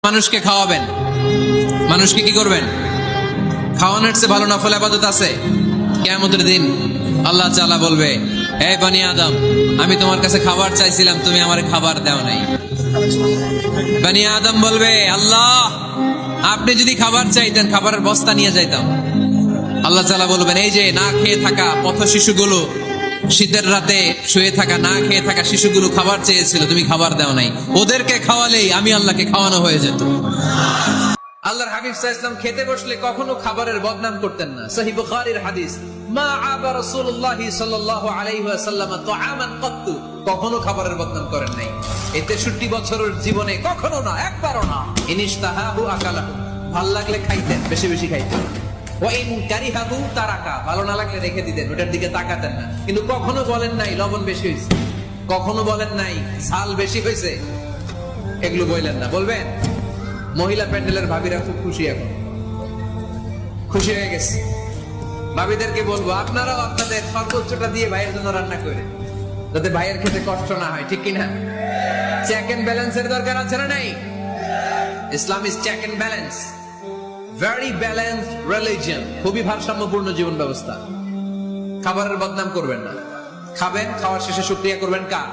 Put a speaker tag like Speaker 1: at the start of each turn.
Speaker 1: মানুষকে খাওয়াবেন, মানুষকে কি করবেন? খাওয়ানোর চেয়ে ভালো নফল ইবাদত আছে? কিয়ামতের দিন আল্লাহ তাআলা বলবে, হে বনি আদম, আমি তোমার কাছে খাবার চাইছিলাম, তুমি আমারে খাবার দাও নাই। বনি আদম বলবে, আল্লাহ আপনি যদি খাবার চাইতেন খাবারের বস্তা নিয়ে যাইতাম। আল্লাহ তাআলা বলবেন, এই যে না খেয়ে থাকা পথ শিশুগুলো, শীতের রাতে শুয়ে থাকা না খেয়ে থাকা শিশুগুলো খাবার চেয়েছিল, তুমি খাবার দাও নাই, ওদেরকে খাওয়ালেই আমি আল্লাহকে খাওয়ানো হয়ে যেত। আল্লাহর হাবিব সাল্লাল্লাহু আলাইহি ওয়াসাল্লাম খেতে বসলে কখনো খাবারের বদনাম করতেন না। সহিহ বুখারীর হাদিস, মা আবা রাসূলুল্লাহ সাল্লাল্লাহু আলাইহি ওয়াসাল্লাম তাআমান কাত্তু, কখনো খাবারের বদনাম করেন নাই। এই 63 বছরের জীবনে কখনো না, একবারও না। ইনিশতাহাহু আকালাহু, ভাল লাগলে খাইতেন, বেশি বেশি খাইতেন। ওয়া ইন কারিহাহু তারাকা, ভালো না লাগলে রেখে দিতেন, ওটার দিকে তাকাতেন না। কিন্তু কখনো বলেন নাই লবণ বেশি হয়েছে, কখনো বলেন নাই ঝাল বেশি হয়েছে, এগুলো বললেন না। বলবেন? মহিলা প্যান্ডেলের ভাবিরা খুব খুশি, এখন খুশি হয়ে গেছে। ভাবিদেরকে বলবো, আপনারাও আপনাদের সর্বোচ্চটা দিয়ে ভাইয়ের জন্য রান্না করে, যাতে ভাইয়ের খেতে কষ্ট না হয়, ঠিক কিনা? চেক এন্ড ব্যালেন্সের দরকার আছে না নাই? Islam is check and balance, very balanced religion, খুবই ভারসাম্যপূর্ণ জীবন ব্যবস্থা। খাবারের বদনাম করবেন না, খাবেন, খাওয়ার শেষে শুকরিয়া করবেন কার?